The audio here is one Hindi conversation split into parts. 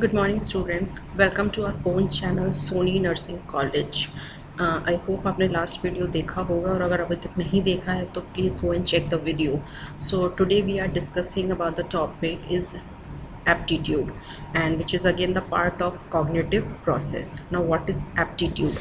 Good morning students, welcome to our own channel Sony Nursing College. I hope आपने लास्ट वीडियो देखा होगा और अगर अभी तक नहीं देखा है तो please go and check the video. So today we are discussing about the topic is aptitude, and which is again the part of cognitive process. Now what is aptitude?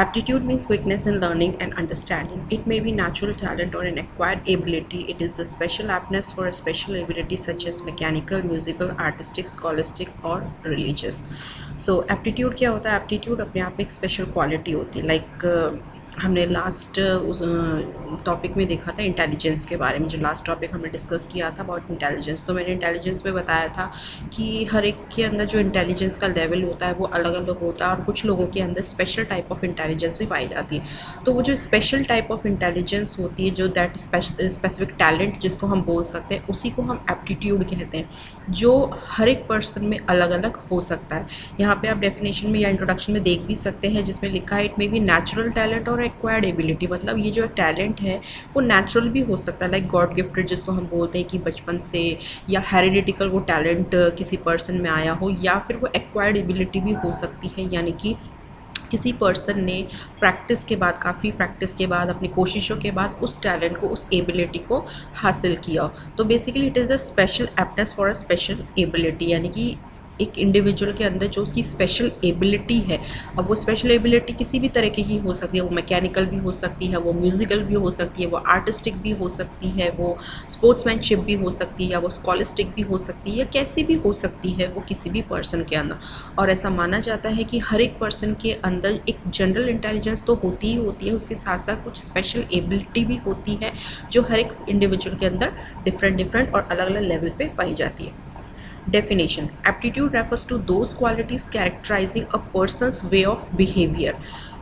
Aptitude means quickness in learning and understanding. It may be natural talent or an acquired ability. It is the special aptness for a special ability such as mechanical, musical, artistic, scholastic or religious. So aptitude क्या होता है? Aptitude अपने आप में एक special quality होती है. Like हमने लास्ट उस टॉपिक में देखा था इंटेलिजेंस के बारे में. जो लास्ट टॉपिक हमने डिस्कस किया था अबाउट इंटेलिजेंस, तो मैंने इंटेलिजेंस में बताया था कि हर एक के अंदर जो इंटेलिजेंस का लेवल होता है वो अलग अलग होता है और कुछ लोगों के अंदर स्पेशल टाइप ऑफ इंटेलिजेंस भी पाई जाती है. तो वो जो स्पेशल टाइप ऑफ इंटेलिजेंस होती है, जो दैट स्पेसिफिक टैलेंट जिसको हम बोल सकते हैं, उसी को हम एप्टीट्यूड कहते हैं, जो हर एक पर्सन में अलग अलग हो सकता है. यहाँ पे आप डेफिनेशन में या इंट्रोडक्शन में देख भी सकते हैं जिसमें लिखा है it may be natural talent और एक्वायर्ड एबिलिटी. मतलब ये जो टैलेंट है वो नेचुरल भी हो सकता है, लाइक गॉड गिफ्टेड जिसको हम बोलते हैं कि बचपन से, या हेरिडिटिकल वो टैलेंट किसी पर्सन में आया हो, या फिर वो एक्वायर्ड एबिलिटी भी हो सकती है, यानी कि किसी पर्सन ने प्रैक्टिस के बाद, काफ़ी प्रैक्टिस के बाद, अपनी कोशिशों के बाद उस टैलेंट को, उस एबिलिटी को हासिल किया. तो basically it is the special aptness for a special ability, यानी कि एक इंडिविजुअल के अंदर जो उसकी स्पेशल एबिलिटी है. अब वो स्पेशल एबिलिटी किसी भी तरह की हो सकती है, वो मैकेनिकल भी हो सकती है, वो म्यूज़िकल भी हो सकती है, वो आर्टिस्टिक भी हो सकती है, वो स्पोर्ट्समैनशिप भी हो सकती है, या वो स्कॉलिस्टिक भी हो सकती है, या कैसी भी हो सकती है वो किसी भी पर्सन के अंदर. और ऐसा माना जाता है कि हर एक पर्सन के अंदर एक जनरल इंटेलिजेंस तो होती ही होती है, उसके साथ साथ कुछ स्पेशल एबिलिटी भी होती है जो हर एक इंडिविजुअल के अंदर डिफरेंट और अलग अलग लेवल पे पाई जाती है. Definition: aptitude refers to those qualities characterizing a person's way of behavior.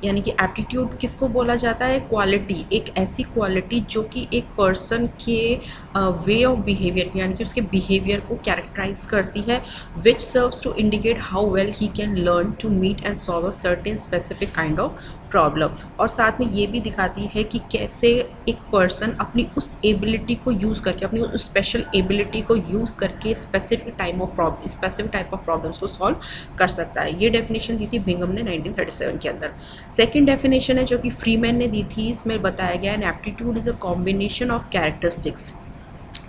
यानी कि एप्टीट्यूड किसको बोला जाता है? क्वालिटी, एक ऐसी क्वालिटी जो कि एक पर्सन के वे ऑफ बिहेवियर, यानी कि उसके बिहेवियर को कैरेक्टराइज करती है, which serves to indicate how well he can learn to meet and solve a certain specific kind of problem. और साथ में ये भी दिखाती है कि कैसे एक पर्सन अपनी उस एबिलिटी को यूज़ करके, अपनी उस स्पेशल एबिलिटी को यूज़ करके स्पेसिफिक टाइप ऑफ प्रॉब्लम्स को सॉल्व कर सकता है. ये डेफिनेशन दी थी बिंगम ने 1937 के अंदर. सेकेंड डेफिनेशन है जो कि फ्रीमैन ने दी थी, इसमें बताया गया an aptitude is a combination of characteristics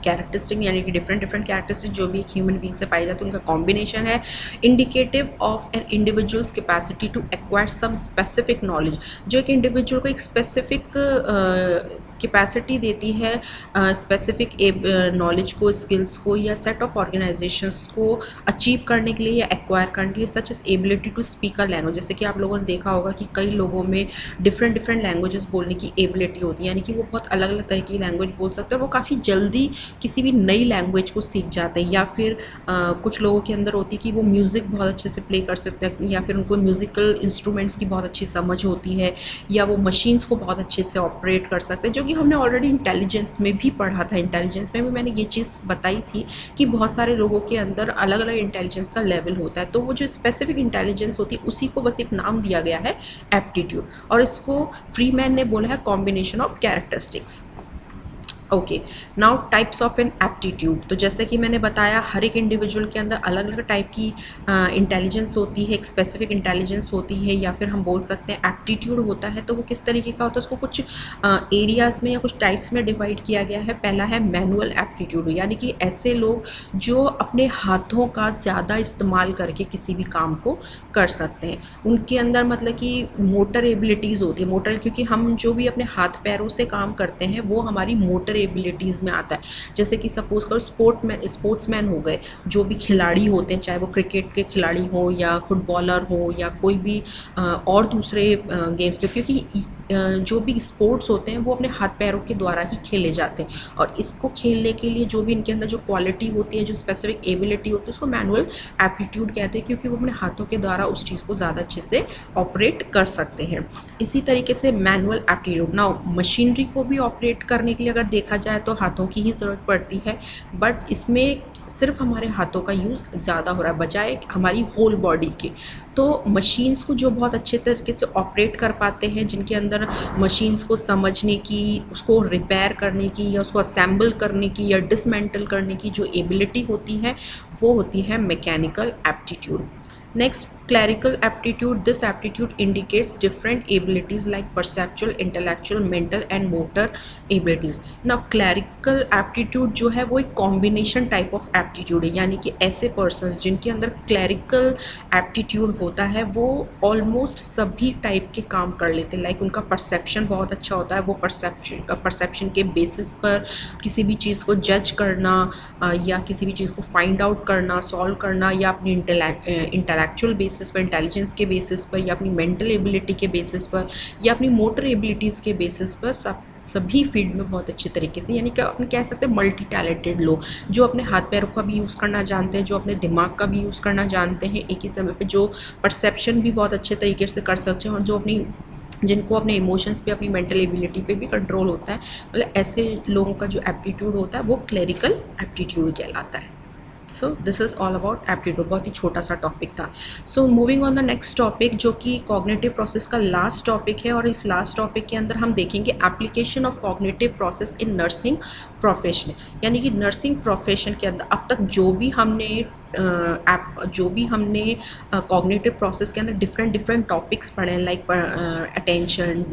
यानी कि डिफरेंट कैरेक्टरिस्टिक जो भी एक ह्यूमन बीइंग से पाई जाती है उनका कॉम्बिनेशन है, indicative of an individual's capacity to acquire some specific knowledge, जो एक इंडिविजुअल को एक स्पेसिफिक कैपेसिटी देती है, स्पेसिफिक नॉलेज को, स्किल्स को, या सेट ऑफ ऑर्गेनाइजेशंस को अचीव करने के लिए या एक्वायर करने के लिए, such as ability to speak a language. जैसे कि आप लोगों ने देखा होगा कि कई लोगों में डिफरेंट लैंग्वेजेस बोलने की एबिलिटी होती है, यानी कि वो बहुत अलग अलग तरह की लैंग्वेज बोल सकते हैं, वो काफ़ी जल्दी किसी भी नई लैंग्वेज को सीख जाते हैं. या फिर कुछ लोगों के अंदर होती है कि वो म्यूज़िक बहुत अच्छे से प्ले कर सकते हैं, या फिर उनको म्यूज़िकल इंस्ट्रूमेंट्स की बहुत अच्छी समझ होती है, या वो मशीन्स को बहुत अच्छे से ऑपरेट कर सकते हैं, जो कि हमने ऑलरेडी इंटेलिजेंस में भी पढ़ा था. इंटेलिजेंस में भी मैंने ये चीज़ बताई थी कि बहुत सारे लोगों के अंदर अलग अलग इंटेलिजेंस का लेवल होता है. तो वो जो स्पेसिफिक इंटेलिजेंस होती है उसी को बस एक नाम दिया गया है एप्टीट्यूड, और इसको फ्रीमैन ने बोला है combination of characteristics. Okay, now types of an aptitude. तो जैसे कि मैंने बताया हर एक इंडिविजुअल के अंदर अलग अलग टाइप की इंटेलिजेंस होती है, एक स्पेसिफिक इंटेलिजेंस होती है, या फिर हम बोल सकते हैं एप्टीट्यूड होता है. तो वो किस तरीके का होता है, उसको कुछ एरियाज़ में या कुछ टाइप्स में डिवाइड किया गया है. पहला है मैनुअल एप्टीट्यूड, यानी कि ऐसे लोग जो अपने हाथों का ज़्यादा इस्तेमाल करके किसी भी काम को कर सकते हैं. उनके अंदर मतलब कि मोटर एबिलिटीज़ होती है. मोटर, क्योंकि हम जो भी अपने हाथ पैरों से काम करते हैं वो हमारी मोटर एबिलिटीज़ में आता है. जैसे कि सपोज करो स्पोर्ट्समैन हो गए, जो भी खिलाड़ी होते हैं, चाहे वो क्रिकेट के खिलाड़ी हो या फुटबॉलर हो या कोई भी और दूसरे गेम्स के, क्योंकि जो भी स्पोर्ट्स होते हैं वो अपने हाथ पैरों के द्वारा ही खेले जाते हैं. और इसको खेलने के लिए जो भी इनके अंदर जो क्वालिटी होती है, जो स्पेसिफिक एबिलिटी होती है, उसको मैनुअल एप्टीट्यूड कहते हैं, क्योंकि वो अपने हाथों के द्वारा उस चीज़ को ज़्यादा अच्छे से ऑपरेट कर सकते हैं. इसी तरीके से मैनुअल एप्टीट्यूड, नाउ मशीनरी को भी ऑपरेट करने के लिए अगर देखा जाए तो हाथों की ही ज़रूरत पड़ती है, बट इसमें सिर्फ हमारे हाथों का यूज़ ज़्यादा हो रहा है बजाय हमारी होल बॉडी के. तो मशीन्स को जो बहुत अच्छे तरीके से ऑपरेट कर पाते हैं, जिनके अंदर मशीन्स को समझने की, उसको रिपेयर करने की या उसको असेंबल करने की या डिसमेंटल करने की जो एबिलिटी होती है, वो होती है mechanical aptitude. Next, clerical aptitude. This aptitude indicates different abilities like perceptual, intellectual, mental and motor abilities. Now clerical aptitude जो है वो एक combination type of aptitude है, यानी कि ऐसे persons जिनके अंदर clerical aptitude होता है वो almost सभी type के काम कर लेते हैं। लाइक उनका perception बहुत अच्छा होता है, वो perception के basis पर किसी भी चीज़ को जज करना या किसी भी चीज़ को फाइंड आउट करना, सॉल्व करना, या अपनी इंटेलेक्चुअल बेसिस पर, इंटेलिजेंस के बेसिस पर, या अपनी मेंटल एबिलिटी के बेसिस पर, या अपनी मोटर एबिलिटीज़ के बेसिस पर सभी फील्ड में बहुत अच्छे तरीके से, यानी कि अपने कह सकते हैं मल्टी टैलेंटेड लोग, जो अपने हाथ पैरों का भी यूज़ करना जानते हैं, जो अपने दिमाग का भी यूज़ करना जानते हैं एक ही समय पे, जो परसेप्शन भी बहुत अच्छे तरीके से कर सकते हैं, और जो जिनको अपने इमोशंस पे, अपनी मेंटल एबिलिटी पे भी कंट्रोल होता है। मतलब ऐसे लोगों का जो एप्टीट्यूड होता है वो क्लेरिकल एप्टीट्यूड कहलाता है। So this is all about aptitude. बहुत ही छोटा सा टॉपिक था। So moving on the next topic, जो कि कॉग्निटिव प्रोसेस का लास्ट टॉपिक है, और इस लास्ट टॉपिक के अंदर हम देखेंगे application of cognitive process in nursing profession. यानी कि नर्सिंग प्रोफेशन के अंदर अब तक जो भी हमने कॉग्निटिव प्रोसेस के अंदर डिफरेंट टॉपिक्स पढ़े हैं, like attention,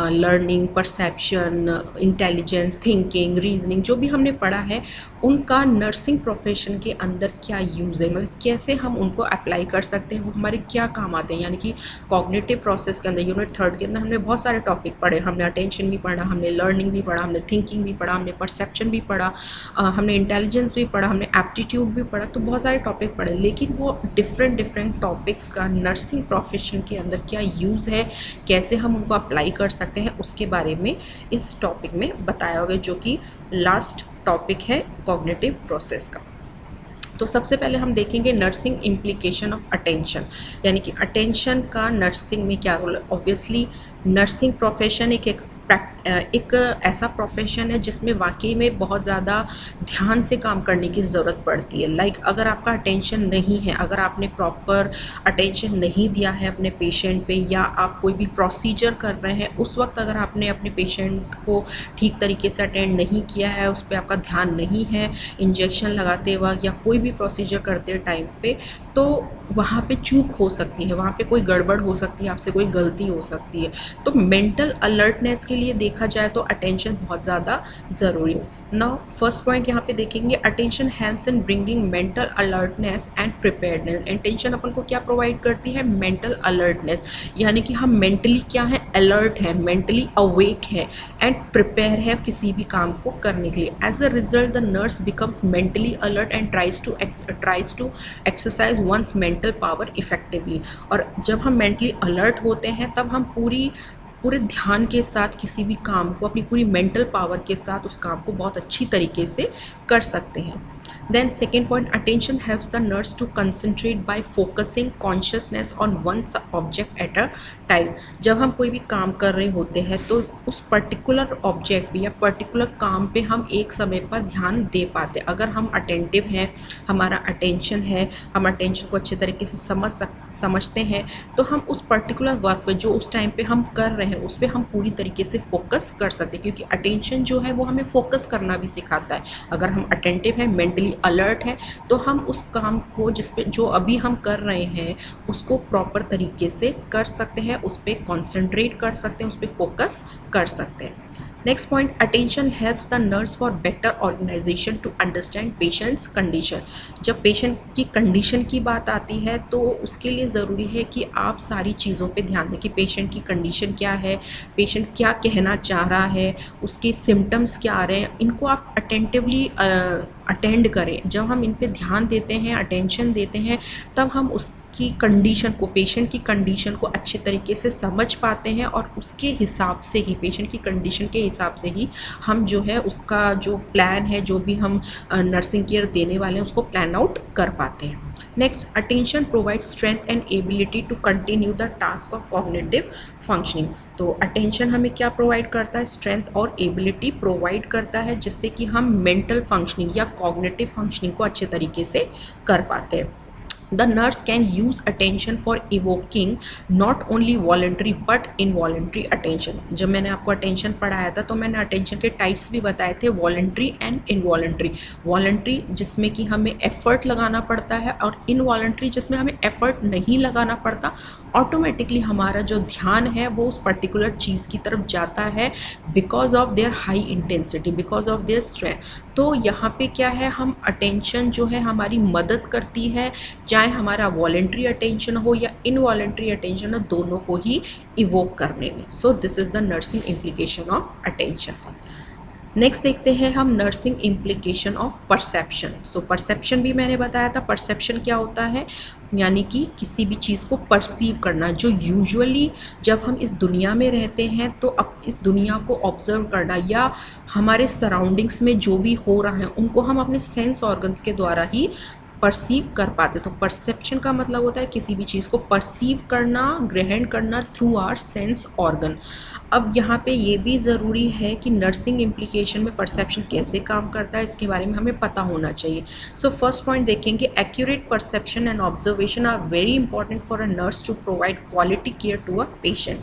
learning, perception, intelligence, thinking, reasoning, जो भी हमने पढ़ा है उनका नर्सिंग प्रोफेशन के अंदर क्या यूज़ है, मतलब कैसे हम उनको अप्लाई कर सकते हैं, वो हमारे क्या काम आते हैं। यानी कि कॉग्निटिव प्रोसेस के अंदर यूनिट 3 के अंदर हमने बहुत सारे टॉपिक पढ़े। हमने अटेंशन भी पढ़ा, हमने लर्निंग भी पढ़ा, हमने थिंकिंग भी पढ़ा, हमने परसेप्शन भी पढ़ा, हमने इंटेलिजेंस भी पढ़ा, हमने एप्टीट्यूड भी पढ़ा। तो बहुत सारे टॉपिक पढ़े, लेकिन वो डिफरेंट टॉपिक्स का नर्सिंग प्रोफेशन के अंदर क्या यूज़ है, कैसे हम उनको अप्लाई कर सकते हैं, उसके बारे में इस टॉपिक में बताया होगा, जो कि लास्ट टॉपिक है कॉग्निटिव प्रोसेस का। तो सबसे पहले हम देखेंगे नर्सिंग इम्प्लीकेशन ऑफ अटेंशन, यानी कि अटेंशन का नर्सिंग में क्या रोल है। ऑब्वियसली नर्सिंग प्रोफेशन एक ऐसा प्रोफेशन है जिसमें वाकई में बहुत ज़्यादा ध्यान से काम करने की ज़रूरत पड़ती है। लाइक अगर आपका अटेंशन नहीं है, अगर आपने प्रॉपर अटेंशन नहीं दिया है अपने पेशेंट पे, या आप कोई भी प्रोसीजर कर रहे हैं उस वक्त अगर आपने अपने पेशेंट को ठीक तरीके से अटेंड नहीं किया है, उस पर आपका ध्यान नहीं है इंजेक्शन लगाते वक्त या कोई भी प्रोसीजर करते टाइम पे, तो वहाँ पे चूक हो सकती है, वहाँ पे कोई गड़बड़ हो सकती है, आपसे कोई गलती हो सकती है। तो मेंटल अलर्टनेस के लिए देखा जाए तो अटेंशन बहुत ज़्यादा ज़रूरी है। नाउ फर्स्ट पॉइंट यहाँ पे देखेंगे, attention helps in bringing mental alertness and preparedness. Attention अपन को क्या प्रोवाइड करती है, मेंटल अलर्टनेस, यानी कि हम मेंटली क्या है, अलर्ट है, मेंटली अवेक है एंड प्रिपेयर है किसी भी काम को करने के लिए। As a result the nurse becomes mentally alert and tries to exercise one's mental power effectively. और जब हम मेंटली अलर्ट होते हैं तब हम पूरे ध्यान के साथ किसी भी काम को, अपनी पूरी मेंटल पावर के साथ उस काम को बहुत अच्छी तरीके से कर सकते हैं। Then second point, attention helps the nurse to concentrate by focusing consciousness on one object at a time. जब हम कोई भी काम कर रहे होते हैं तो उस पर्टिकुलर ऑब्जेक्ट पे या पर्टिकुलर काम पे हम एक समय पर ध्यान दे पाते हैं। अगर हम अटेंटिव हैं, हमारा अटेंशन है, हम अटेंशन को अच्छे तरीके से समझते हैं, तो हम उस पर्टिकुलर वर्क पे जो उस टाइम पे हम कर रहे हैं उस पर हम पूरी तरीके से फोकस कर सकते हैं, क्योंकि अटेंशन जो है वो हमें फोकस करना भी सिखाता है। अगर हम अटेंटिव हैं, मेंटली अलर्ट है, तो हम उस काम को जो अभी हम कर रहे हैं उसको प्रॉपर तरीके से कर सकते हैं, उस पर कॉन्सेंट्रेट कर सकते हैं, उस पर फोकस कर सकते हैं। Next point, attention helps the nurse for better organisation to understand patient's condition. जब पेशेंट की कंडीशन की बात आती है तो उसके लिए ज़रूरी है कि आप सारी चीज़ों पे ध्यान दें कि पेशेंट की कंडीशन क्या है, पेशेंट क्या कहना चाह रहा है, उसके सिम्टम्स क्या आ रहे हैं, इनको आप अटेंटिवली अटेंड करें। जब हम इन पे ध्यान देते हैं, अटेंशन देते हैं, तब हम उसकी कंडीशन को, पेशेंट की कंडीशन को अच्छे तरीके से समझ पाते हैं, और उसके हिसाब से ही, पेशेंट की कंडीशन के हिसाब से ही हम जो है उसका जो प्लान है, जो भी हम नर्सिंग केयर देने वाले हैं उसको प्लान आउट कर पाते हैं। Next, attention provide strength and ability to continue the task of cognitive functioning. तो अटेंशन हमें क्या प्रोवाइड करता है, स्ट्रेंथ और एबिलिटी प्रोवाइड करता है, जिससे कि हम मेंटल फंक्शनिंग या कॉग्निटिव फंक्शनिंग को अच्छे तरीके से कर पाते हैं। The nurse can use attention for evoking not only voluntary but involuntary attention. जब मैंने आपको attention पढ़ाया था तो मैंने attention के types भी बताए थे, voluntary and involuntary. Voluntary जिसमें कि हमें effort लगाना पड़ता है, और involuntary जिसमें हमें effort नहीं लगाना पड़ता, ऑटोमेटिकली हमारा जो ध्यान है वो उस पर्टिकुलर चीज़ की तरफ जाता है because of their high intensity, because of their strength. तो यहाँ पे क्या है, हम अटेंशन जो है हमारी मदद करती है, चाहे हमारा वॉलेंट्री अटेंशन हो या इनवॉलेंट्री अटेंशन हो, दोनों को ही इवोक करने में. सो this is the nursing implication of attention. Next देखते हैं हम nursing implication of perception. So perception भी मैंने बताया था. परसेप्शन क्या होता है, यानी कि किसी भी चीज़ को परसीव करना, जो यूजुअली जब हम इस दुनिया में रहते हैं तो अब इस दुनिया को ऑब्जर्व करना, या हमारे सराउंडिंग्स में जो भी हो रहा है उनको हम अपने सेंस ऑर्गन्स के द्वारा ही परसीव कर पाते. तो परसेप्शन का मतलब होता है किसी भी चीज़ को परसीव करना, ग्रहण करना थ्रू आवर सेंस ऑर्गन. अब यहाँ पे ये भी ज़रूरी है कि नर्सिंग इम्प्लीकेशन में परसेप्शन कैसे काम करता है, इसके बारे में हमें पता होना चाहिए. सो फर्स्ट पॉइंट देखेंगे, accurate perception and observation are very important for a nurse to provide quality care to a patient.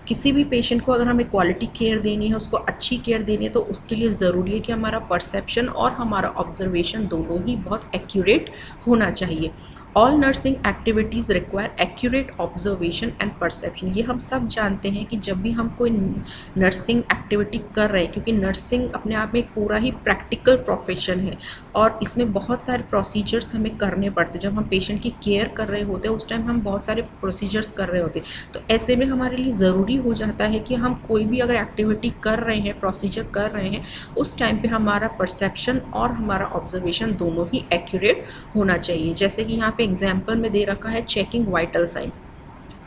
किसी भी पेशेंट को अगर हमें क्वालिटी केयर देनी है, उसको अच्छी केयर देनी है, तो उसके लिए ज़रूरी है कि हमारा परसेप्शन और हमारा ऑब्जर्वेशन दोनों ही बहुत एक्यूरेट होना चाहिए. All nursing activities require accurate observation and perception. ये हम सब जानते हैं कि जब भी हम कोई नर्सिंग एक्टिविटी कर रहे हैं, क्योंकि नर्सिंग अपने आप में एक पूरा ही प्रैक्टिकल प्रोफेशन है और इसमें बहुत सारे प्रोसीजर्स हमें करने पड़ते हैं. जब हम पेशेंट की केयर कर रहे होते हैं उस टाइम हम बहुत सारे प्रोसीजर्स कर रहे होते हैं. तो ऐसे में हमारे लिए ज़रूरी हो जाता है कि हम कोई भी अगर एक्टिविटी कर रहे हैं, प्रोसीजर कर रहे हैं, उस टाइम पे हमारा परसेप्शन और हमारा ऑब्जर्वेशन दोनों ही एक्यूरेट होना चाहिए. जैसे कि यहाँ पे एग्जाम्पल में दे रखा है चेकिंग वाइटल साइन.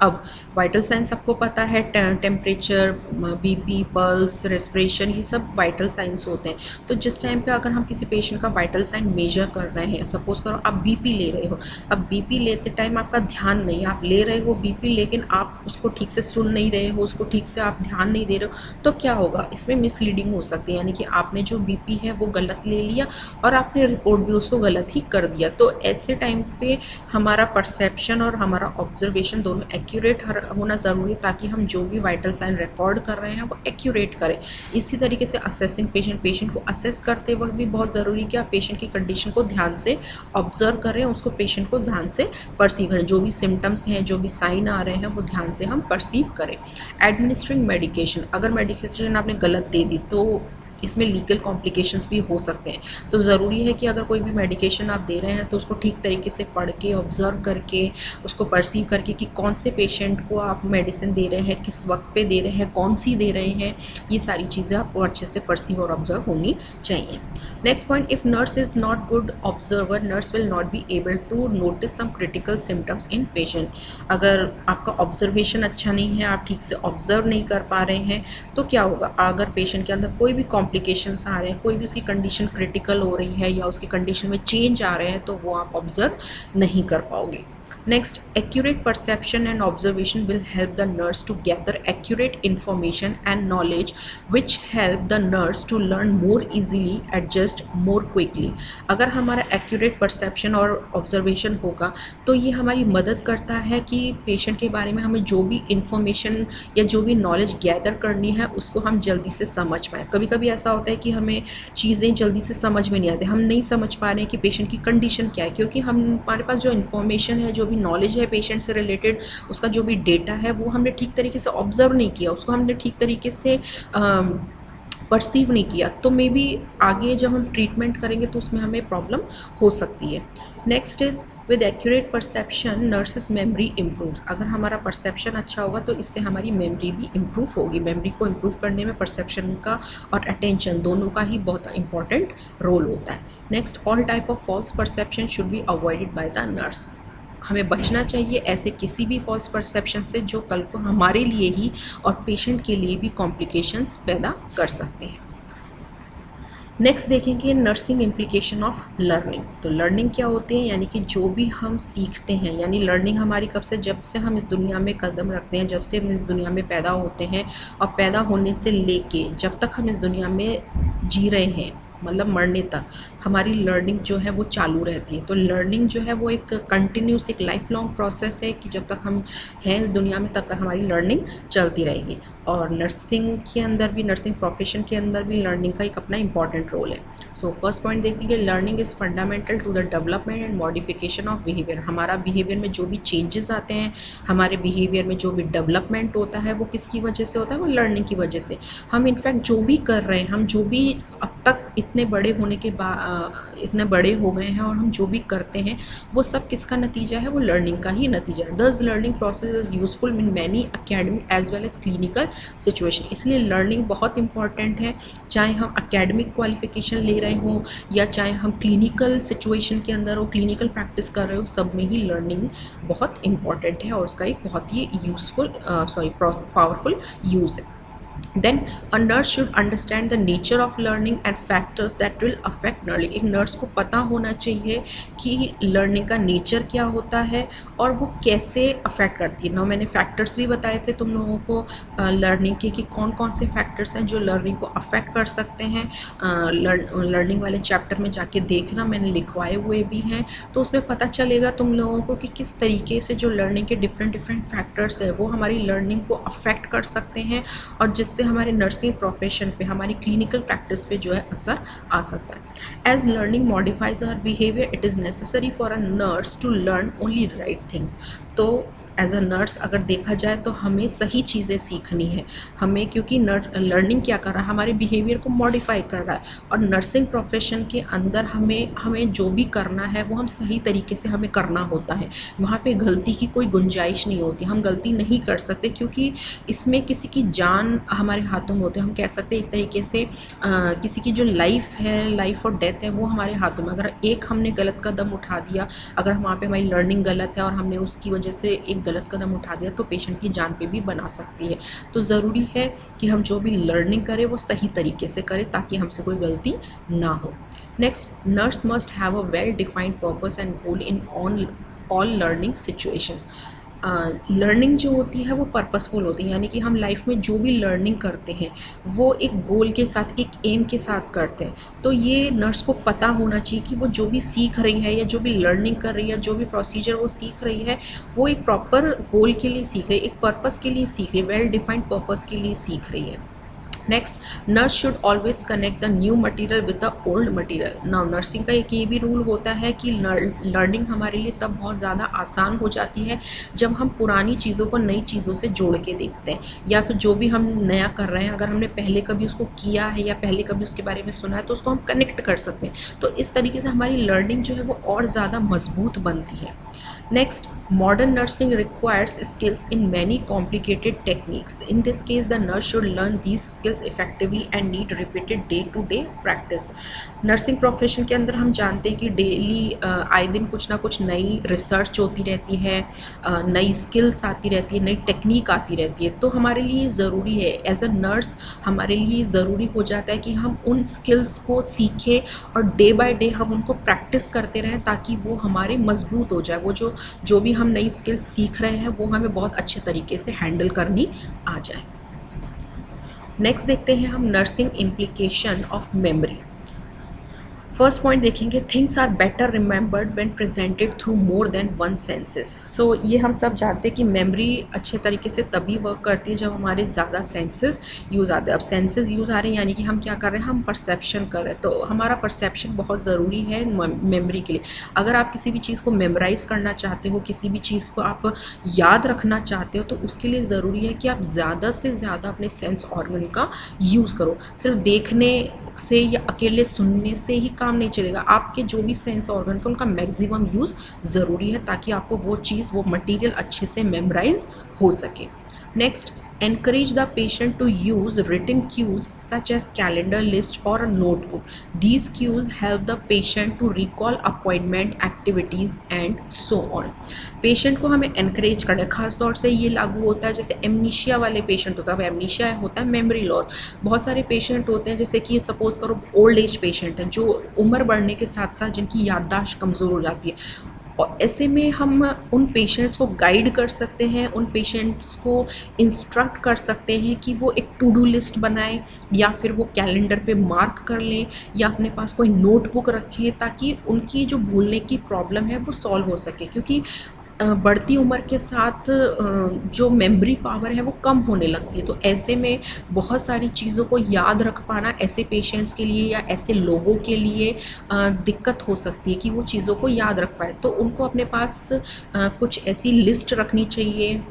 अब वाइटल साइन सबको पता है, टेम्परेचर, बीपी, पल्स, रेस्पिरेशन, ये सब वाइटल साइंस होते हैं. तो जिस टाइम पे अगर हम किसी पेशेंट का वाइटल साइन मेजर कर रहे हैं, सपोज करो आप बीपी ले रहे हो, अब बीपी लेते टाइम आपका ध्यान नहीं, आप ले रहे हो बीपी लेकिन आप उसको ठीक से सुन नहीं रहे हो, उसको ठीक से आप ध्यान नहीं दे रहे हो, तो क्या होगा, इसमें मिसलीडिंग हो सकती है. यानी कि आपने जो बीपी है वो गलत ले लिया और आपने रिपोर्ट भी उसको गलत ही कर दिया. तो ऐसे टाइम पे हमारा परसेप्शन और हमारा ऑब्जर्वेशन दोनों एक्यूरेट होना ज़रूरी है, ताकि हम जो भी वाइटल साइन रिकॉर्ड कर रहे हैं वो एक्यूरेट करें. इसी तरीके से असेसिंग पेशेंट को असेस करते वक्त भी बहुत ज़रूरी कि आप पेशेंट की कंडीशन को ध्यान से ऑब्जर्व करें, उसको पेशेंट को ध्यान से परसीव करें, जो भी सिम्टम्स हैं, जो भी साइन आ रहे हैं वो ध्यान से हम परसीव करें. एडमिनिस्ट्रिंग मेडिकेशन, अगर मेडिकेशन आपने गलत दे दी तो इसमें लीगल कॉम्प्लिकेशंस भी हो सकते हैं. तो ज़रूरी है कि अगर कोई भी मेडिकेशन आप दे रहे हैं तो उसको ठीक तरीके से पढ़ के, ऑब्ज़र्व करके, उसको परसीव करके कि कौन से पेशेंट को आप मेडिसिन दे रहे हैं, किस वक्त पे दे रहे हैं, कौन सी दे रहे हैं, ये सारी चीज़ें आपको अच्छे से परसीव और ऑब्ज़र्व होनी चाहिए. Next point, if nurse is not good observer, nurse will not be able to notice some critical symptoms in patient. अगर आपका ऑब्जर्वेशन अच्छा नहीं है, आप ठीक से ऑब्जर्व नहीं कर पा रहे हैं, तो क्या होगा, अगर पेशेंट के अंदर कोई भी कॉम्प्लिकेशंस आ रहे हैं, कोई भी उसकी कंडीशन क्रिटिकल हो रही है या उसकी कंडीशन में चेंज आ रहे हैं, तो वो आप ऑब्जर्व नहीं कर पाओगे. Next, accurate perception and observation will help the nurse to gather accurate information and knowledge, which help the nurse to learn more easily, adjust more quickly. अगर हमारा accurate perception और observation होगा तो ये हमारी मदद करता है कि पेशेंट के बारे में हमें जो भी information या जो भी knowledge gather करनी है उसको हम जल्दी से समझ पाएँ. कभी कभी ऐसा होता है कि हमें चीज़ें जल्दी से समझ में नहीं आती, हम नहीं समझ पा रहे हैं कि पेशेंट की कंडीशन क्या है, क्योंकि हमारे पास जो इन्फॉर्मेशन है, जो भी नॉलेज है पेशेंट से रिलेटेड, उसका जो भी डेटा है वो हमने ठीक तरीके से ऑब्जर्व नहीं किया, उसको हमने ठीक तरीके से परसीव नहीं किया, तो मे बी आगे जब हम ट्रीटमेंट करेंगे तो उसमें हमें प्रॉब्लम हो सकती है. Next is with accurate perception nurses memory improve. अगर हमारा परसेप्शन अच्छा होगा तो इससे हमारी मेमोरी भी इम्प्रूव होगी. मेमोरी को इम्प्रूव करने में परसेप्शन का और अटेंशन दोनों का ही बहुत इंपॉर्टेंट रोल होता है. Next, all type of false perception should be avoided by the nurse. हमें बचना चाहिए ऐसे किसी भी फॉल्स परसेप्शन से जो कल को हमारे लिए ही और पेशेंट के लिए भी कॉम्प्लिकेशंस पैदा कर सकते हैं. नेक्स्ट देखेंगे नर्सिंग इम्प्लीकेशन ऑफ लर्निंग. तो लर्निंग क्या होती है, यानी कि जो भी हम सीखते हैं, यानी लर्निंग हमारी कब से, जब से हम इस दुनिया में कदम रखते हैं, जब से हम इस दुनिया में पैदा होते हैं, और पैदा होने से लेके जब तक हम इस दुनिया में जी रहे हैं मतलब मरने तक हमारी लर्निंग जो है वो चालू रहती है। तो लर्निंग जो है वो एक कंटिन्यूस एक लाइफ लॉन्ग प्रोसेस है कि जब तक हम हैं इस दुनिया में तब तक हमारी लर्निंग चलती रहेगी। और नर्सिंग के अंदर भी, नर्सिंग प्रोफेशन के अंदर भी लर्निंग का एक अपना इंपॉर्टेंट रोल है। सो फर्स्ट पॉइंट देखेंगे, learning is fundamental to the development and modification of behaviour. हमारा बिहेवियर में जो भी चेंजेस आते हैं, हमारे बिहेवियर में जो भी डेवलपमेंट होता है वो किसकी वजह से होता है? वो लर्निंग की वजह से। हम इनफैक्ट जो भी कर रहे हैं, हम जो भी अब तक इतने बड़े होने के बाद इतने बड़े हो गए हैं और हम जो भी करते हैं वो सब किसका नतीजा है? वो लर्निंग का ही नतीजा है। Thus learning process is useful in many academic as well as clinical situation. इसलिए लर्निंग बहुत इंपॉर्टेंट है, चाहे हम अकेडमिक क्वालिफिकेशन ले रहे हों या चाहे हम क्लिनिकल सिचुएशन के अंदर हो, क्लिनिकल प्रैक्टिस कर रहे हो, सब में ही लर्निंग बहुत इंपॉर्टेंट है और उसका एक बहुत ही यूजफुल पावरफुल यूज़ है। Then a nurse should understand the nature of learning and factors that will affect learning। एक नर्स को पता होना चाहिए कि लर्निंग का नेचर क्या होता है और वो कैसे अफेक्ट करती है ना। मैंने फैक्टर्स भी बताए थे तुम लोगों को लर्निंग के कि कौन कौन से फैक्टर्स हैं जो लर्निंग को अफेक्ट कर सकते हैं। लर्निंग वाले चैप्टर में जाके देखना, मैंने लिखवाए हुए भी हैं, तो उसमें पता चलेगा तुम लोगों को कि किस तरीके से जो लर्निंग के डिफरेंट डिफरेंट फैक्टर्स है वो हमारी लर्निंग को अफेक्ट कर सकते हैं और जिससे हमारे नर्सिंग प्रोफेशन पे, हमारी क्लिनिकल प्रैक्टिस पे जो है असर आ सकता है। As learning modifies our behaviour, it is necessary for a nurse to learn only right things. तो एज अ नर्स अगर देखा जाए तो हमें सही चीज़ें सीखनी है हमें, क्योंकि लर्निंग क्या कर रहा है? हमारे बिहेवियर को मॉडिफाई कर रहा है। और नर्सिंग प्रोफेशन के अंदर हमें जो भी करना है वो हम सही तरीके से हमें करना होता है। वहाँ पे गलती की कोई गुंजाइश नहीं होती, हम गलती नहीं कर सकते क्योंकि इसमें किसी की जान हमारे हाथों में होती है। हम कह सकते हैं एक तरीके से किसी की जो लाइफ है, लाइफ और डेथ है, वो हमारे हाथों में। अगर एक हमने गलत कदम उठा दिया, अगर वहाँ पे हमारी लर्निंग गलत है और हमने उसकी वजह से एक गलत कदम उठा दिया तो पेशेंट की जान पे भी बना सकती है। तो ज़रूरी है कि हम जो भी लर्निंग करें वो सही तरीके से करें ताकि हमसे कोई गलती ना हो। Next, nurse must have a well defined purpose and goal in all learning situations. Learning जो होती है वो पर्पसफुल होती है, यानी कि हम लाइफ में जो भी लर्निंग करते हैं वो एक गोल के साथ, एक एम के साथ करते हैं। तो ये नर्स को पता होना चाहिए कि वो जो भी सीख रही है या जो भी लर्निंग कर रही है, जो भी प्रोसीजर वो सीख रही है, वो एक प्रॉपर गोल के लिए सीख रही है, एक पर्पस के लिए सीख रही है, वेल डिफाइंड पर्पस के लिए सीख रही है। Next, nurse should always connect the new material with the old material. Now nursing का एक ये भी रूल होता है कि लर्निंग हमारे लिए तब बहुत ज़्यादा आसान हो जाती है जब हम पुरानी चीज़ों को नई चीज़ों से जोड़ के देखते हैं, या फिर जो भी हम नया कर रहे हैं अगर हमने पहले कभी उसको किया है या पहले कभी उसके बारे में सुना है तो उसको हम कनेक्ट कर सकते हैं। तो इस तरीके से हमारी लर्निंग जो है वो और ज़्यादा मजबूत बनती है। Next, modern nursing requires skills in many complicated techniques. In this case, the nurse should learn these skills effectively and need repeated day-to-day practice. Nursing profession के अंदर हम जानते हैं कि डेली आए दिन कुछ ना कुछ नई रिसर्च होती रहती है, नई स्किल्स आती रहती है, नई टेक्निक आती रहती है। तो हमारे लिए ज़रूरी है, एज अ नर्स हमारे लिए ज़रूरी हो जाता है कि हम उन स्किल्स को सीखें और डे बाय डे हम उनको प्रैक्टिस करते रहें ताकि वो हमारे मजबूत हो जाए। वो जो भी हम नई स्किल्स सीख रहे हैं वो हमें बहुत अच्छे तरीके से हैंडल करनी आ जाए। नेक्स्ट देखते हैं हम nursing implication of memory. First point देखेंगे, things are better remembered when presented through more than one senses. So ये हम सब जानते हैं कि मेमोरी अच्छे तरीके से तभी वर्क करती है जब हमारे ज़्यादा सेंसेस यूज़ आते हैं। अब सेंसेस यूज़ आ रहे हैं यानी कि हम क्या कर रहे हैं, हम परसेप्शन कर रहे हैं। तो हमारा परसेप्शन बहुत ज़रूरी है मेमोरी के लिए। अगर आप किसी भी चीज़ को मेमोराइज़ करना चाहते हो, किसी भी चीज़ को आप याद रखना चाहते हो, तो उसके लिए ज़रूरी है कि आप ज़्यादा से ज़्यादा अपने सेंस ऑर्गन का यूज़ करो। सिर्फ देखने से या अकेले सुनने से ही काम नहीं चलेगा, आपके जो भी सेंस ऑर्गन का उनका मैक्सिमम यूज़ ज़रूरी है ताकि आपको वो चीज़, वो मटेरियल अच्छे से मेमोराइज हो सके। Next, encourage the patient to use written cues such as calendar list or a notebook. These cues help the patient to recall appointment activities and so on. Patient को हमें encourage करना है, खास तौर से ये लागू होता है जैसे एमनीशिया वाले पेशेंट होता है। एमनीशिया होता है मेमोरी लॉस। बहुत सारे पेशेंट होते हैं जैसे कि सपोज करो ओल्ड एज पेशेंट हैं जो उम्र बढ़ने के साथ साथ जिनकी याददाश्त कमज़ोर हो जाती है, और ऐसे में हम उन पेशेंट्स को गाइड कर सकते हैं, उन पेशेंट्स को इंस्ट्रक्ट कर सकते हैं कि वो एक टू डू लिस्ट बनाएं या फिर वो कैलेंडर पे मार्क कर लें या अपने पास कोई नोटबुक रखें, ताकि उनकी जो भूलने की प्रॉब्लम है वो सॉल्व हो सके। क्योंकि बढ़ती उम्र के साथ जो मेमोरी पावर है वो कम होने लगती है, तो ऐसे में बहुत सारी चीज़ों को याद रख पाना ऐसे पेशेंट्स के लिए या ऐसे लोगों के लिए दिक्कत हो सकती है कि वो चीज़ों को याद रख पाए। तो उनको अपने पास कुछ ऐसी लिस्ट रखनी चाहिए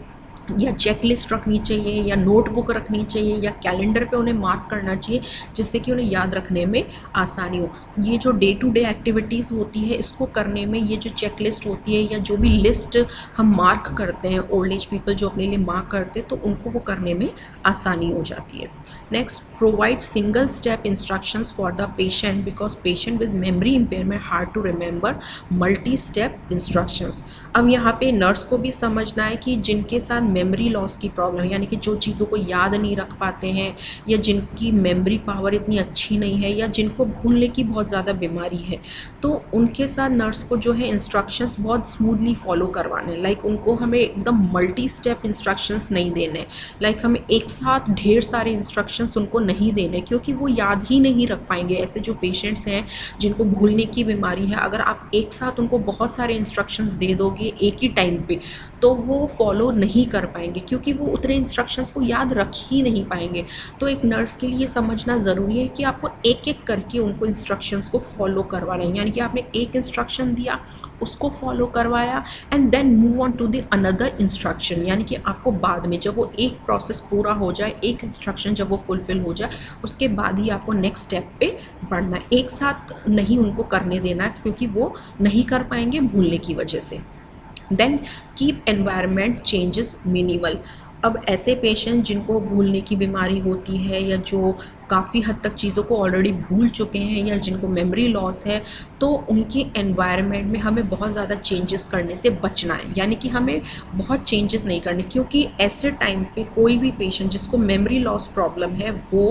या चेक लिस्ट रखनी चाहिए या नोटबुक रखनी चाहिए या कैलेंडर पे उन्हें मार्क करना चाहिए, जिससे कि उन्हें याद रखने में आसानी हो। ये जो डे टू डे एक्टिविटीज़ होती है, इसको करने में ये जो चेक लिस्ट होती है या जो भी लिस्ट हम मार्क करते हैं, ओल्ड एज पीपल जो अपने लिए मार्क करते हैं, तो उनको वो करने में आसानी हो जाती है। Next, provide single step instructions for the patient because patient with memory impairment hard to remember multi step instructions. अब यहाँ पे नर्स को भी समझना है कि जिनके साथ मेमोरी लॉस की प्रॉब्लम है, यानी कि जो चीज़ों को याद नहीं रख पाते हैं या जिनकी मेमोरी पावर इतनी अच्छी नहीं है या जिनको भूलने की बहुत ज़्यादा बीमारी है, तो उनके साथ नर्स को जो है इंस्ट्रक्शंस बहुत स्मूथली फॉलो करवाने। लाइक उनको हमें एकदम मल्टी स्टेप इंस्ट्रक्शंस नहीं देने, लाइक हमें एक साथ ढेर सारे इंस्ट्रक्शंस उनको नहीं देने, क्योंकि वो याद ही नहीं रख पाएंगे। ऐसे जो पेशेंट्स हैं जिनको भूलने की बीमारी है, अगर आप एक साथ उनको बहुत सारे इंस्ट्रक्शंस दे दोगे एक ही टाइम पे, तो वो फॉलो नहीं कर पाएंगे, क्योंकि वो उतने इंस्ट्रक्शंस को याद रख ही नहीं पाएंगे। तो एक नर्स के लिए समझना ज़रूरी है कि आपको एक एक करके उनको इंस्ट्रक्शंस को फॉलो करवाना है। यानी कि आपने एक इंस्ट्रक्शन दिया, उसको फॉलो करवाया and then move on to the another instruction. यानी कि आपको बाद में जब वो एक प्रोसेस पूरा हो जाए, एक इंस्ट्रक्शन जब वो फुलफिल हो जाए, उसके बाद ही आपको नेक्स्ट स्टेप पे बढ़ना है। एक साथ नहीं उनको करने देना, क्योंकि वो नहीं कर पाएंगे भूलने की वजह से। Then keep environment changes minimal. अब ऐसे पेशेंट जिनको भूलने की बीमारी होती है या जो काफ़ी हद तक चीज़ों को ऑलरेडी भूल चुके हैं या जिनको मेमोरी लॉस है, तो उनके एनवायरनमेंट में हमें बहुत ज़्यादा चेंजेस करने से बचना है। यानी कि हमें बहुत चेंजेस नहीं करने, क्योंकि ऐसे टाइम पे कोई भी पेशेंट जिसको मेमोरी लॉस प्रॉब्लम है वो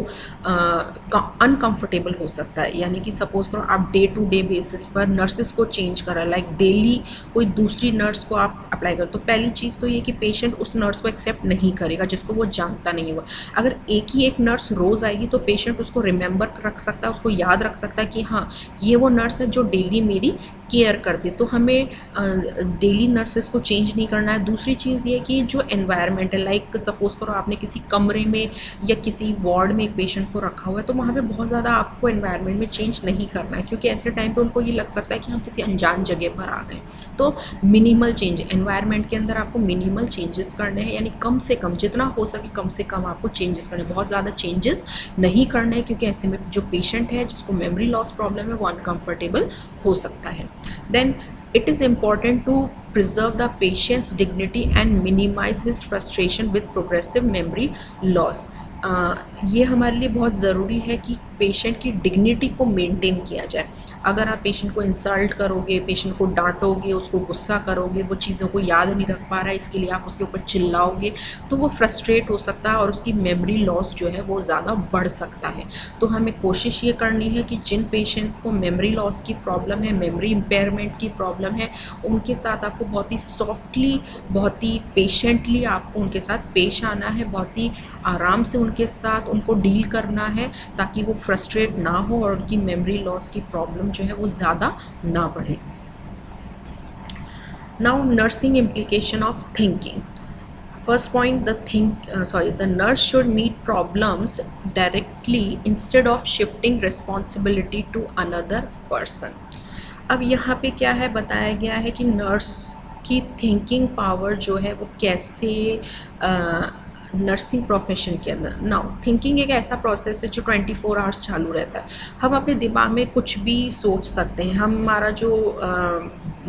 अनकंफर्टेबल हो सकता है। यानी कि सपोज करो आप डे टू डे बेसिस पर नर्सेस को चेंज करा, लाइक डेली कोई दूसरी नर्स को आप अप्लाई करो, तो पहली चीज़ तो ये कि पेशेंट उस नर्स को एक्सेप्ट नहीं करेगा जिसको वो जानता नहीं होगा। अगर एक ही एक नर्स रोज़ आएगी तो पेशेंट उसको रिमेंबर रख सकता है, उसको याद रख सकता है कि हाँ ये वो नर्स है जो डेली मेरी केयर करती है। तो हमें डेली नर्सेस को चेंज नहीं करना है। दूसरी चीज़ ये कि जो एनवायरनमेंट है, लाइक सपोज करो आपने किसी कमरे में या किसी वार्ड में एक पेशेंट को रखा हुआ है, तो वहाँ पे बहुत ज़्यादा आपको एनवायरनमेंट में चेंज नहीं करना है, क्योंकि ऐसे टाइम पे उनको ये लग सकता है कि हम किसी अनजान जगह पर आ गए। तो मिनिमल चेंज, एनवायरनमेंट के अंदर आपको मिनिमल चेंजेस करने हैं, यानी कम से कम जितना हो सके कम से कम आपको चेंजेस करने हैं। बहुत ज़्यादा चेंजेस नहीं करने हैं, क्योंकि ऐसे में जो पेशेंट है जिसको मेमोरी लॉस प्रॉब्लम है वो अनकंफर्टेबल हो सकता है। Then it is important to preserve the patient's dignity and minimize his frustration with progressive memory loss। ये हमारे लिए बहुत ज़रूरी है कि पेशेंट की डिग्निटी को मेंटेन किया जाए। अगर आप पेशेंट को इंसल्ट करोगे, पेशेंट को डांटोगे, उसको गुस्सा करोगे, वो चीज़ों को याद नहीं रख पा रहा है इसके लिए आप उसके ऊपर चिल्लाओगे, तो वो फ्रस्ट्रेट हो सकता है और उसकी मेमोरी लॉस जो है वो ज़्यादा बढ़ सकता है। तो हमें कोशिश ये करनी है कि जिन पेशेंट्स को मेमोरी लॉस की प्रॉब्लम है, मेमोरी इम्पेयरमेंट की प्रॉब्लम है, उनके साथ आपको बहुत ही सॉफ्टली, बहुत ही पेशेंटली आपको उनके साथ पेश आना है, बहुत ही आराम से उनके साथ उनको डील करना है, ताकि वो फ्रस्ट्रेट ना हो और उनकी मेमोरी लॉस की प्रॉब्लम जो है वो ज़्यादा ना बढ़े। Now nursing implication of thinking. First point, the nurse should meet problems directly instead of shifting responsibility to another person। अब यहाँ पे क्या है बताया गया है कि नर्स की थिंकिंग पावर जो है वो कैसे नर्सिंग प्रोफेशन के अंदर। नाउ थिंकिंग एक ऐसा प्रोसेस है जो 24 आवर्स चालू रहता है। हम अपने दिमाग में कुछ भी सोच सकते हैं। हमारा जो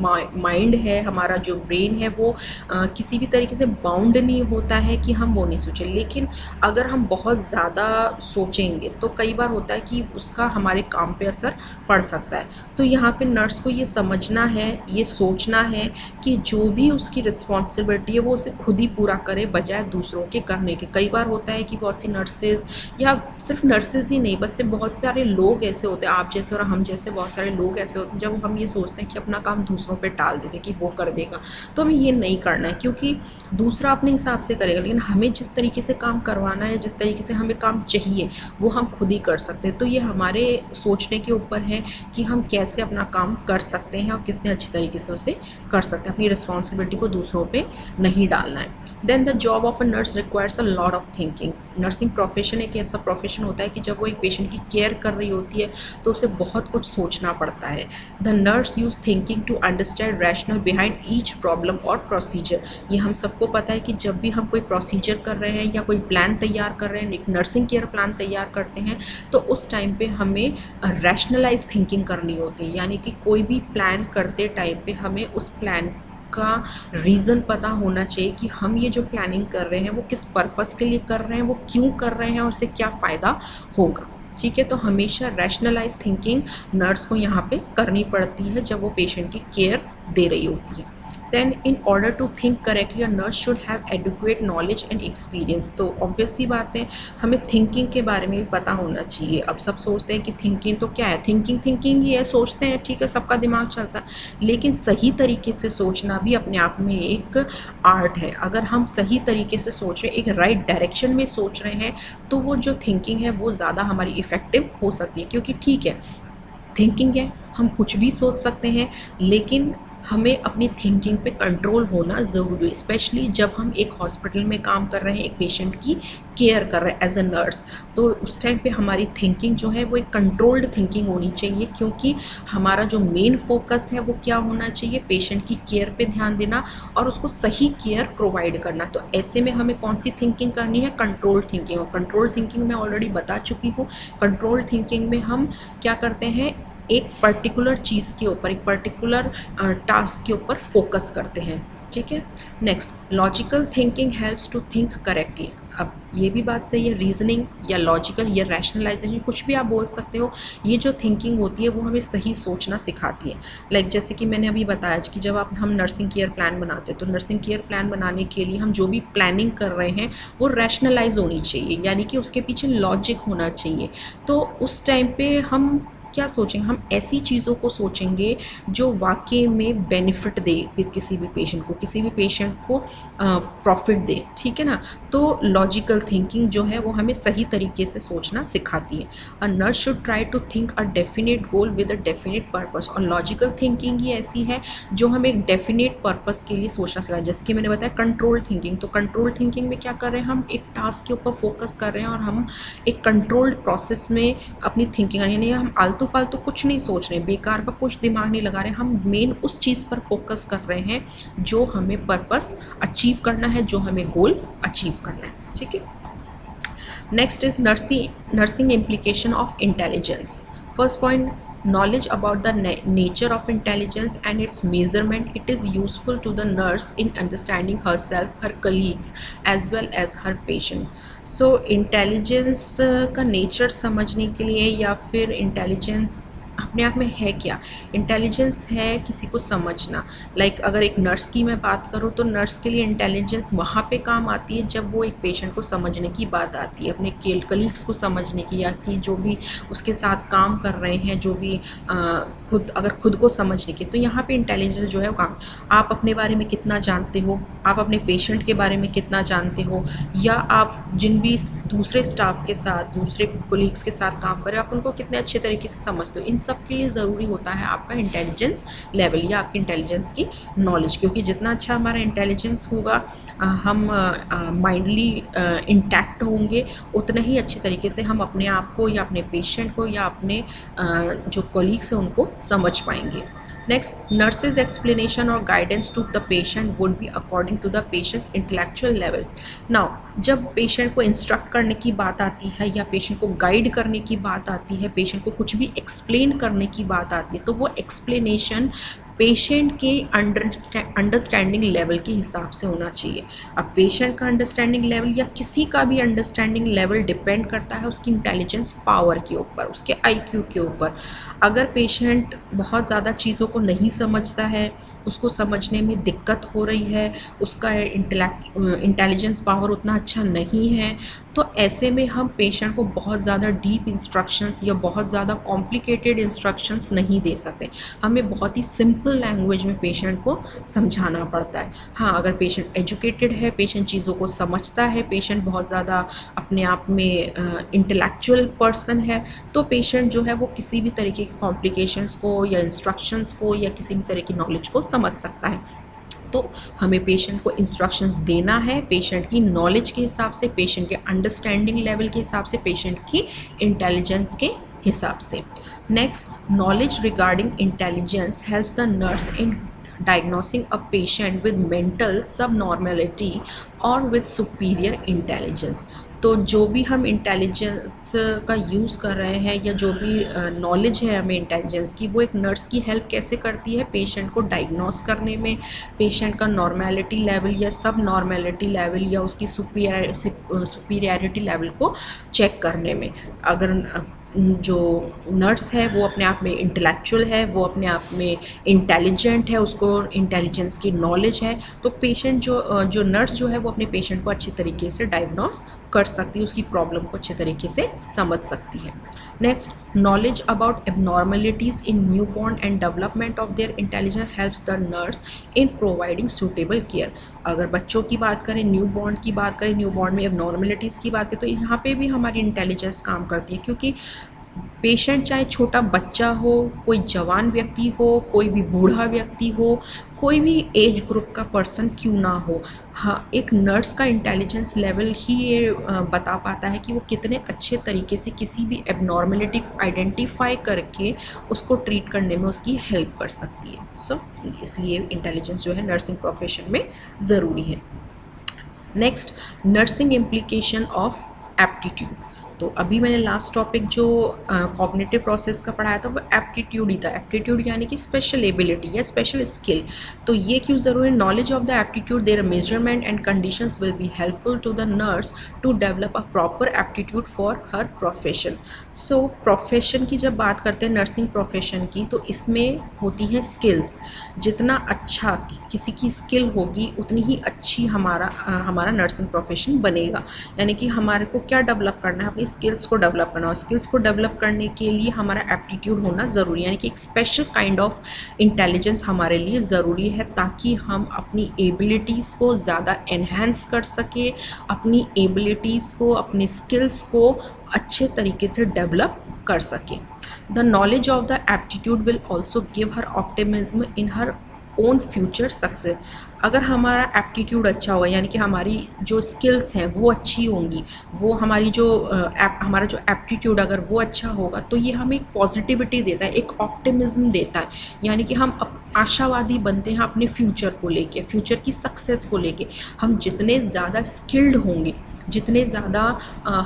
माइंड है, हमारा जो ब्रेन है, वो किसी भी तरीके से बाउंड नहीं होता है कि हम वो नहीं सोचें। लेकिन अगर हम बहुत ज़्यादा सोचेंगे तो कई बार होता है कि उसका हमारे काम पे असर पड़ सकता है। तो यहाँ पे नर्स को ये समझना है, ये सोचना है कि जो भी उसकी रिस्पॉन्सिबिलिटी है वो उसे खुद ही पूरा करे, बजाय दूसरों के करने के। कई बार होता है कि बहुत सी नर्सेज, या सिर्फ नर्सेज ही नहीं बल्कि बहुत सारे लोग ऐसे होते हैं, आप जैसे और हम जैसे बहुत सारे लोग ऐसे होते हैं, जब हम ये सोचते हैं कि अपना काम दूसरों दूसरों पे टाल देते हैं कि वो कर देगा। तो हमें ये नहीं करना है, क्योंकि दूसरा अपने हिसाब से करेगा, लेकिन हमें जिस तरीके से काम करवाना है, जिस तरीके से हमें काम चाहिए, वो हम खुद ही कर सकते हैं। तो ये हमारे सोचने के ऊपर है कि हम कैसे अपना काम कर सकते हैं और कितने अच्छी तरीके से उसे कर सकते हैं। अपनी रिस्पॉन्सिबिलिटी को दूसरों पे नहीं डालना है। Then the job of a nurse requires a lot of thinking. Nursing profession एक ऐसा प्रोफेशन होता है कि जब वो एक पेशेंट की केयर कर रही होती है तो उसे बहुत कुछ सोचना पड़ता है। The nurse use thinking to understand rational behind each problem और प्रोसीजर। ये हम सबको पता है कि जब भी हम कोई प्रोसीजर कर रहे हैं या कोई प्लान तैयार कर रहे हैं, एक नर्सिंग केयर प्लान तैयार करते हैं, तो उस टाइम पे हमें रैशनलाइज थिंकिंग करनी होती है। यानी कि कोई भी प्लान करते टाइम पे हमें उस प्लान का रीज़न पता होना चाहिए कि हम ये जो प्लानिंग कर रहे हैं वो किस पर्पस के लिए कर रहे हैं, वो क्यों कर रहे हैं और उससे क्या फ़ायदा होगा। ठीक है, तो हमेशा रैशनलाइज थिंकिंग नर्स को यहाँ पे करनी पड़ती है जब वो पेशेंट की केयर दे रही होती है। Then in order to think correctly a nurse should have educate knowledge and experience. तो ऑब्वियस सी बात है, हमें थिंकिंग के बारे में भी पता होना चाहिए। अब सब सोचते हैं कि थिंकिंग तो क्या है, थिंकिंग थिंकिंग ही है, सोचते हैं, ठीक है, सबका दिमाग चलता है, लेकिन सही तरीके से सोचना भी अपने आप में एक आर्ट है। अगर हम सही तरीके से सोच रहे हैं, एक राइट डायरेक्शन में सोच रहे हैं, तो वो जो थिंकिंग है वो ज़्यादा हमारी इफ़ेक्टिव हो सकती है। क्योंकि ठीक है, थिंकिंग है, हम कुछ भी सोच सकते हैं, लेकिन हमें अपनी थिंकिंग पे कंट्रोल होना ज़रूरी है। स्पेशली जब हम एक हॉस्पिटल में काम कर रहे हैं, एक पेशेंट की केयर कर रहे हैं एज अ नर्स, तो उस टाइम पे हमारी थिंकिंग जो है वो एक कंट्रोल्ड थिंकिंग होनी चाहिए। क्योंकि हमारा जो मेन फोकस है वो क्या होना चाहिए, पेशेंट की केयर पे ध्यान देना और उसको सही केयर प्रोवाइड करना। तो ऐसे में हमें कौन सी थिंकिंग करनी है, कंट्रोल थिंकिंग। और कंट्रोल थिंकिंग मैं ऑलरेडी बता चुकी हूँ। कंट्रोल थिंकिंग में हम क्या करते हैं, एक पर्टिकुलर चीज़ के ऊपर, एक पर्टिकुलर टास्क के ऊपर फोकस करते हैं। ठीक है, next logical thinking helps to think correctly. अब ये भी बात सही है, रीजनिंग या लॉजिकल या रैशनलाइजेशन कुछ भी आप बोल सकते हो, ये जो थिंकिंग होती है वो हमें सही सोचना सिखाती है। लाइक जैसे कि मैंने अभी बताया कि जब हम नर्सिंग केयर प्लान बनाते हैं, तो नर्सिंग केयर प्लान बनाने के लिए हम जो भी प्लानिंग कर रहे हैं वो रैशनलाइज होनी चाहिए, यानी कि उसके पीछे लॉजिक होना चाहिए। तो उस टाइम पे हम क्या सोचेंगे, हम ऐसी चीज़ों को सोचेंगे जो वाकई में बेनिफिट दे किसी भी पेशेंट को, किसी भी पेशेंट को प्रॉफिट दे। ठीक है ना, तो लॉजिकल थिंकिंग जो है वो हमें सही तरीके से सोचना सिखाती है। A nurse should try to think a definite goal with a definite purpose. और लॉजिकल थिंकिंग ही ऐसी है जो हमें एक डेफिनेट पर्पस के लिए सोचना सिखाती है। जैसे कि मैंने बताया कंट्रोल थिंकिंग, तो कंट्रोल थिंकिंग में क्या कर रहे हैं, हम एक टास्क के ऊपर फोकस कर रहे हैं और हम एक कंट्रोल्ड प्रोसेस में अपनी थिंकिंग, यानी हम आलतू फालतू कुछ नहीं सोच रहे हैं, बेकार का कुछ दिमाग नहीं लगा रहे हैं, हम मेन उस चीज़ पर फोकस कर रहे हैं जो हमें पर्पस अचीव करना है, जो हमें गोल अचीव करना है। ठीक है, next is nursing implication of intelligence. First point, knowledge about the nature of intelligence and its measurement. It is useful to the nurse in understanding herself, her colleagues as well as her patient. So intelligence का nature समझने के लिए, या फिर intelligence अपने आप में है क्या, इंटेलिजेंस है किसी को समझना। लाइक अगर एक नर्स की मैं बात करूँ, तो नर्स के लिए इंटेलिजेंस वहाँ पे काम आती है जब वो एक पेशेंट को समझने की बात आती है, अपने कलीग्स को समझने की, या कि जो भी उसके साथ काम कर रहे हैं, जो भी खुद को समझने की। तो यहाँ पे इंटेलिजेंस जो है वो काम, आप अपने बारे में कितना जानते हो, आप अपने पेशेंट के बारे में कितना जानते हो, या आप जिन भी दूसरे स्टाफ के साथ, दूसरे कोलीग्स के साथ काम करें, आप उनको कितने अच्छे तरीके से समझते हो। इन सब के लिए ज़रूरी होता है आपका इंटेलिजेंस लेवल या आपकी इंटेलिजेंस की नॉलेज। क्योंकि जितना अच्छा हमारा इंटेलिजेंस होगा, हम माइंडली इंटैक्ट होंगे, उतना ही अच्छे तरीके से हम अपने आप को या अपने पेशेंट को या अपने जो कोलीग्स हैं उनको समझ पाएंगे। नेक्स्ट, नर्सेज एक्सप्लेनेशन और guidance to the patient would be according to the patient's intellectual level. Now जब पेशेंट को इंस्ट्रक्ट करने की बात आती है या पेशेंट को गाइड करने की बात आती है, पेशेंट को कुछ भी एक्सप्लेन करने की बात आती है, तो वो एक्सप्लेनेशन पेशेंट के अंडरस्टैंडिंग लेवल के हिसाब से होना चाहिए। अब पेशेंट का अंडरस्टैंडिंग लेवल या किसी का भी अंडरस्टैंडिंग लेवल डिपेंड करता है उसकी इंटेलिजेंस पावर के ऊपर, उसके आईक्यू के ऊपर। अगर पेशेंट बहुत ज़्यादा चीज़ों को नहीं समझता है, उसको समझने में दिक्कत हो रही है, उसका इंटेलिजेंस पावर उतना अच्छा नहीं है, तो ऐसे में हम पेशेंट को बहुत ज़्यादा डीप इंस्ट्रक्शंस या बहुत ज़्यादा कॉम्प्लिकेटेड इंस्ट्रक्शंस नहीं दे सकते। हमें बहुत ही सिंपल लैंग्वेज में पेशेंट को समझाना पड़ता है। हाँ, अगर पेशेंट एजुकेटेड है, पेशेंट चीज़ों को समझता है, पेशेंट बहुत ज़्यादा अपने आप में इंटेलेक्चुअल पर्सन है, तो पेशेंट जो है वो किसी भी तरीके की कॉम्प्लिकेशंस को या इंस्ट्रक्शंस को या किसी भी तरह की नॉलेज को समझ सकता है। तो हमें पेशेंट को इंस्ट्रक्शंस देना है पेशेंट की नॉलेज के हिसाब से, पेशेंट के अंडरस्टैंडिंग लेवल के हिसाब से, पेशेंट की इंटेलिजेंस के हिसाब से। Next, knowledge regarding intelligence helps the nurse in diagnosing a patient with mental subnormality or with superior intelligence। तो जो भी हम इंटेलिजेंस का यूज़ कर रहे हैं या जो भी नॉलेज है हमें इंटेलिजेंस की, वो एक नर्स की हेल्प कैसे करती है पेशेंट को डायग्नोस करने में, पेशेंट का नॉर्मेलिटी लेवल या सब नॉर्मेलिटी लेवल या उसकी सुपीरियरिटी लेवल को चेक करने में। अगर जो नर्स है वो अपने आप में इंटेलेक्चुअल है, वो अपने आप में इंटेलिजेंट है, उसको इंटेलिजेंस की नॉलेज है, तो पेशेंट जो नर्स जो है वो अपने पेशेंट को अच्छी तरीके से डायग्नोस कर सकती है, उसकी प्रॉब्लम को अच्छे तरीके से समझ सकती है। Next, knowledge about abnormalities in newborn and development of their intelligence helps the nurse in providing suitable care. अगर बच्चों की बात करें, न्यूबॉर्न की बात करें, न्यूबॉर्न में एबनॉर्मलिटीज़ की बात करें, तो यहाँ पे भी हमारी इंटेलिजेंस काम करती है, क्योंकि पेशेंट चाहे छोटा बच्चा हो, कोई जवान व्यक्ति हो, कोई भी बूढ़ा व्यक्ति हो, कोई भी एज ग्रुप का पर्सन क्यों ना हो, हाँ, एक नर्स का इंटेलिजेंस लेवल ही ये बता पाता है कि वो कितने अच्छे तरीके से किसी भी एबनॉर्मलिटी को आइडेंटिफाई करके उसको ट्रीट करने में उसकी हेल्प कर सकती है। सो इसलिए इंटेलिजेंस जो है नर्सिंग प्रोफेशन में ज़रूरी है। Next, nursing implication of aptitude. तो अभी मैंने लास्ट टॉपिक जो कॉग्निटिव प्रोसेस का पढ़ाया था वो एप्टीट्यूड ही था। एप्टीट्यूड यानी कि स्पेशल एबिलिटी या स्पेशल स्किल। तो ये क्यों ज़रूरी है? Knowledge of the aptitude, their measurement and conditions will be helpful to the nurse to develop a proper aptitude for her profession. So profession की जब बात करते हैं नर्सिंग प्रोफेशन की, तो इसमें होती हैं स्किल्स। जितना अच्छा किसी की स्किल होगी उतनी ही अच्छी हमारा नर्सिंग प्रोफेशन बनेगा। यानी कि हमारे को क्या डेवलप करना है, अपनी स्किल्स को डेवलप करना, और स्किल्स को डेवलप करने के लिए हमारा एप्टीट्यूड होना ज़रूरी है, यानी कि एक स्पेशल काइंड ऑफ इंटेलिजेंस हमारे लिए ज़रूरी है, ताकि हम अपनी एबिलिटीज़ को ज़्यादा एनहेंस कर सकें, अपनी एबिलिटीज़ को, अपनी स्किल्स को अच्छे तरीके से डेवलप कर सकें। The knowledge of the aptitude will also give her optimism in her own future success. अगर हमारा एप्टीट्यूड अच्छा होगा, यानी कि हमारी जो स्किल्स हैं वो अच्छी होंगी, वो हमारी जो हमारा जो एप्टीट्यूड अगर वो अच्छा होगा, तो ये हमें एक पॉजिटिविटी देता है, एक ऑप्टिमिज्म देता है, यानी कि हम आशावादी बनते हैं अपने फ्यूचर को लेके, फ्यूचर की सक्सेस को लेके। हम जितने ज़्यादा स्किल्ड होंगे, जितने ज़्यादा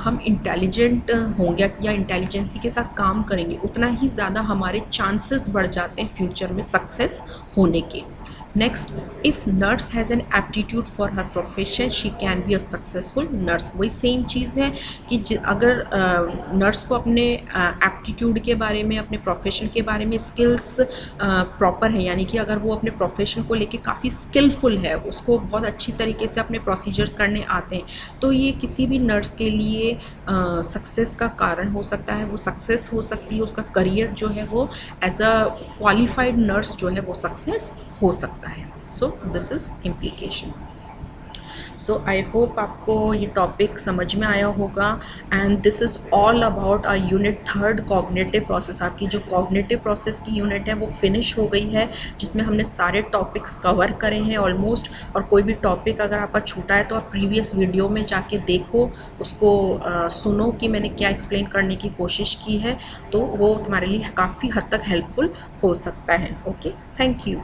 हम इंटेलिजेंट होंगे या इंटेलिजेंसी के साथ काम करेंगे, उतना ही ज़्यादा हमारे चांसेस बढ़ जाते हैं फ्यूचर में सक्सेस होने के। Next, if nurse has an aptitude for her profession she can be a successful nurse. वही सेम चीज़ है कि अगर नर्स को अपने एप्टीट्यूड के बारे में, अपने प्रोफेशन के बारे में स्किल्स प्रॉपर है, यानी कि अगर वो अपने प्रोफेशन को लेके काफ़ी स्किलफुल है, उसको बहुत अच्छी तरीके से अपने प्रोसीजर्स करने आते हैं, तो ये किसी भी नर्स के लिए सक्सेस का कारण हो सकता है, वो सक्सेस हो सकती है, उसका करियर जो है वो एज अ क्वालिफाइड नर्स जो है वो सक्सेस हो सकता है। So this is implication. So I hope आपको ये टॉपिक समझ में आया होगा, and this is all about a unit 3 cognitive process. आपकी जो कॉग्निटिव प्रोसेस की यूनिट है वो फिनिश हो गई है, जिसमें हमने सारे टॉपिक्स कवर करे हैं ऑलमोस्ट। और कोई भी टॉपिक अगर आपका छूटा है तो आप प्रीवियस वीडियो में जाके देखो, उसको सुनो कि मैंने क्या एक्सप्लेन करने की कोशिश की है, तो वो तुम्हारे लिए काफ़ी हद तक हेल्पफुल हो सकता है। Okay, thank you.